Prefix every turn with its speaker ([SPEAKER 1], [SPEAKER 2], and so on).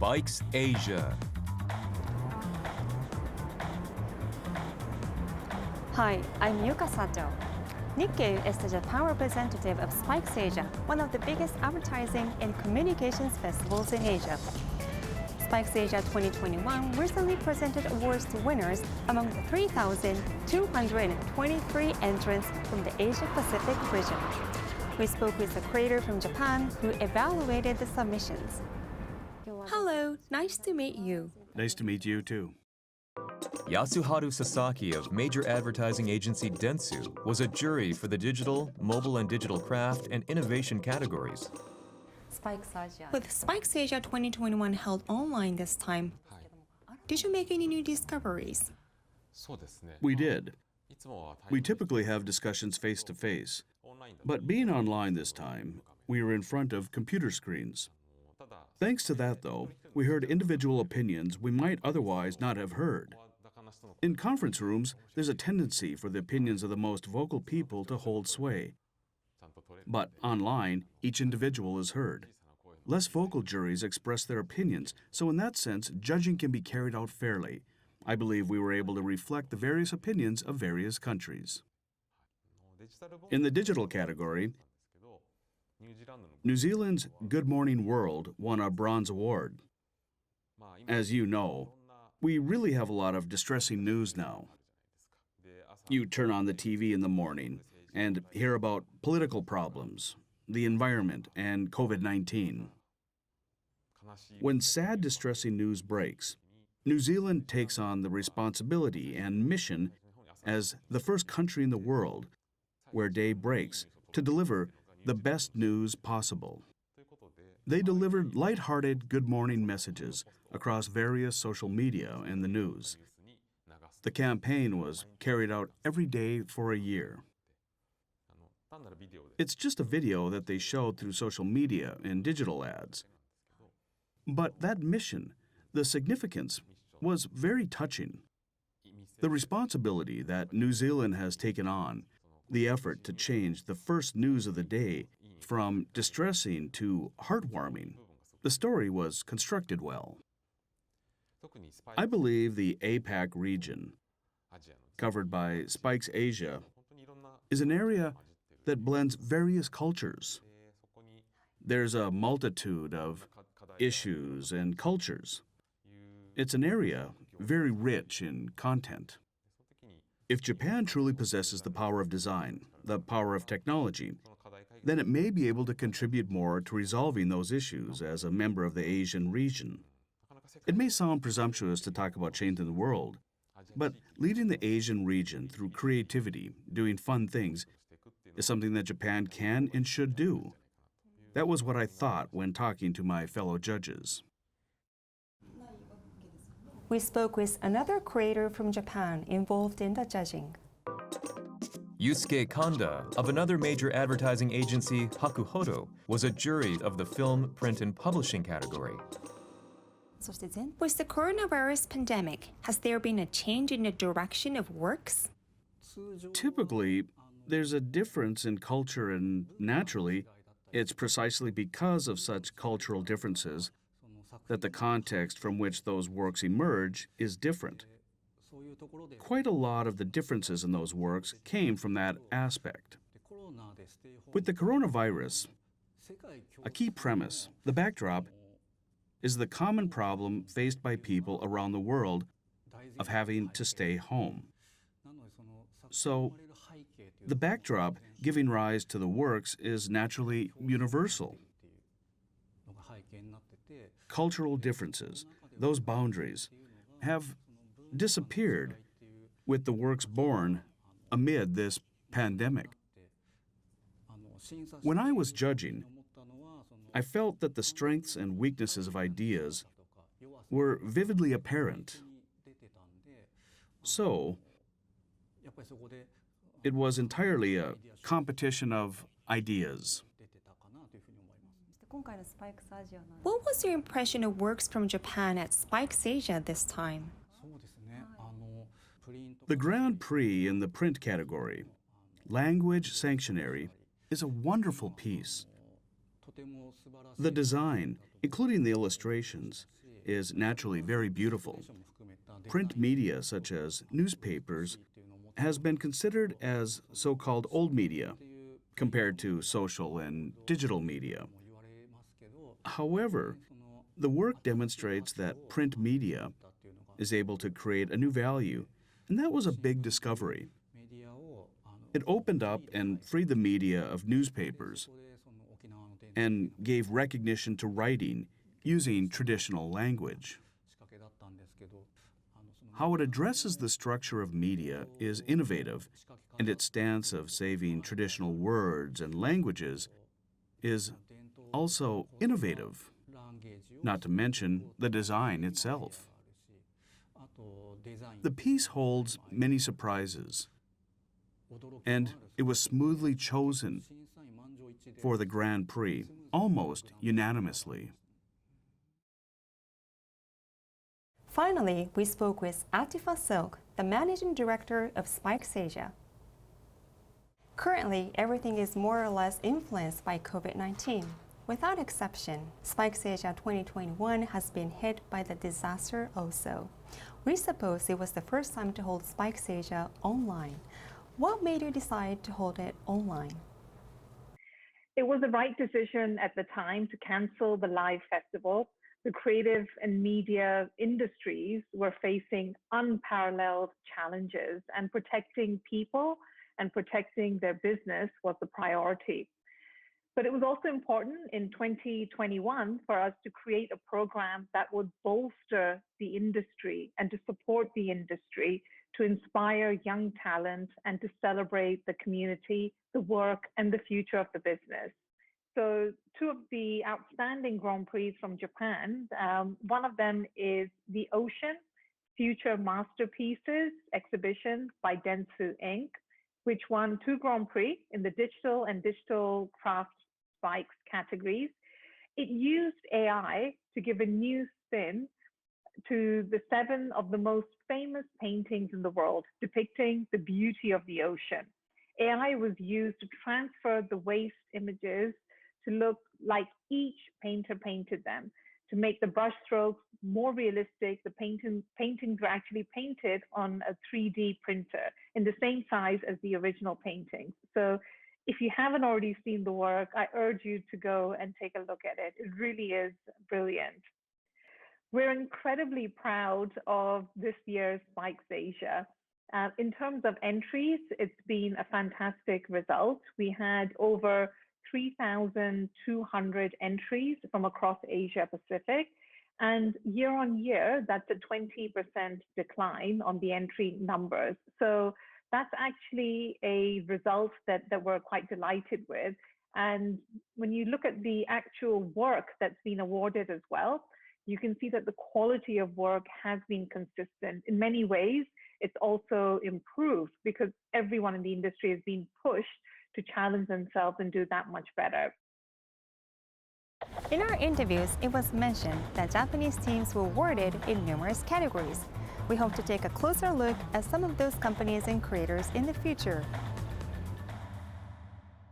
[SPEAKER 1] Spikes Asia.
[SPEAKER 2] Hi, I'm Yuka Sato. Nikkei is the Japan representative of Spikes Asia, one of the biggest advertising and communications festivals in Asia. Spikes Asia 2021 recently presented awards to winners among the 3,223 entrants from the Asia-Pacific region. We spoke with a creator from Japan who evaluated the submissions. Hello, nice to meet you.
[SPEAKER 3] Nice to meet you, too.
[SPEAKER 1] Yasuharu Sasaki of major advertising agency Dentsu was a jury for the digital, mobile and digital craft and innovation categories.
[SPEAKER 2] With Spikes Asia 2021 held online this time, did you make any new discoveries?
[SPEAKER 3] We did. We typically have discussions face-to-face, but being online this time, we were in front of computer screens. Thanks to that, though, we heard individual opinions we might otherwise not have heard. In conference rooms, there's a tendency for the opinions of the most vocal people to hold sway. But online, each individual is heard. Less vocal juries express their opinions, so in that sense, judging can be carried out fairly. I believe we were able to reflect the various opinions of various countries. In the digital category, New Zealand's Good Morning World won a bronze award. As you know, we really have a lot of distressing news now. You turn on the TV in the morning and hear about political problems, the environment, and COVID-19. When sad, distressing news breaks, New Zealand takes on the responsibility and mission as the first country in the world where day breaks to deliver the best news possible. They delivered light-hearted good morning messages across various social media and the news. The campaign was carried out every day for a year. It's just a video that they showed through social media and digital ads. But that mission, the significance, was very touching. The responsibility that New Zealand has taken on, the effort to change the first news of the day from distressing to heartwarming, the story was constructed well. I believe the APAC region, covered by Spikes Asia, is an area that blends various cultures. There's a multitude of issues and cultures. It's an area very rich in content. If Japan truly possesses the power of design, the power of technology, then it may be able to contribute more to resolving those issues as a member of the Asian region. It may sound presumptuous to talk about changing the world, but leading the Asian region through creativity, doing fun things, is something that Japan can and should do. That was what I thought when talking to my fellow judges.
[SPEAKER 2] We spoke with another creator from Japan involved in the judging.
[SPEAKER 1] Yusuke Khanda of another major advertising agency, Hakuhodo, was a jury of the film, print, and publishing category.
[SPEAKER 2] With the coronavirus pandemic, has there been a change in the direction of works?
[SPEAKER 3] Typically, there's a difference in culture, and naturally, it's precisely because of such cultural differences that the context from which those works emerge is different. Quite a lot of the differences in those works came from that aspect. With the coronavirus, a key premise, the backdrop, is the common problem faced by people around the world of having to stay home. So, the backdrop giving rise to the works is naturally universal. Cultural differences, those boundaries, have disappeared with the works born amid this pandemic. When I was judging, I felt that the strengths and weaknesses of ideas were vividly apparent. So, it was entirely a competition of ideas.
[SPEAKER 2] What was your impression of works from Japan at Spikes Asia this time?
[SPEAKER 3] The Grand Prix in the print category, Language Sanctuary, is a wonderful piece. The design, including the illustrations, is naturally very beautiful. Print media, such as newspapers, has been considered as so-called old media compared to social and digital media. However, the work demonstrates that print media is able to create a new value, and that was a big discovery. It opened up and freed the media of newspapers and gave recognition to writing using traditional language. How it addresses the structure of media is innovative, and its stance of saving traditional words and languages is also innovative, not to mention the design itself. The piece holds many surprises, and it was smoothly chosen for the Grand Prix, almost unanimously.
[SPEAKER 2] Finally, we spoke with Artifa Silk, the managing director of Spikes Asia. Currently, everything is more or less influenced by COVID-19. Without exception, Spikes Asia 2021 has been hit by the disaster also. We suppose it was the first time to hold Spikes Asia online. What made you decide to hold it online?
[SPEAKER 4] It was the right decision at the time to cancel the live festival. The creative and media industries were facing unparalleled challenges, and protecting people and protecting their business was the priority. But it was also important in 2021 for us to create a program that would bolster the industry and to support the industry, to inspire young talent and to celebrate the community, the work, and the future of the business. So two of the outstanding Grand Prix from Japan, one of them is the Ocean Future Masterpieces exhibition by Dentsu Inc., which won 2 Grand Prix in the digital and digital craft spikes categories. It used AI to give a new spin to the 7 of the most famous paintings in the world, depicting the beauty of the ocean. AI was used to transfer the waste images to look like each painter painted them, to make the brush strokes more realistic. The paintings were actually painted on a 3D printer in the same size as the original paintings. So if you haven't already seen the work, I urge you to go and take a look at it. It really is brilliant. We're incredibly proud of this year's Spikes Asia. In terms of entries, it's been a fantastic result. We had over 3,200 entries from across Asia Pacific. And year on year, that's a 20% decline on the entry numbers. So that's actually a result that we're quite delighted with. And when you look at the actual work that's been awarded as well, you can see that the quality of work has been consistent. In many ways, it's also improved because everyone in the industry has been pushed to challenge themselves and do that much better.
[SPEAKER 2] In our interviews, it was mentioned that Japanese teams were awarded in numerous categories. We hope to take a closer look at some of those companies and creators in the future.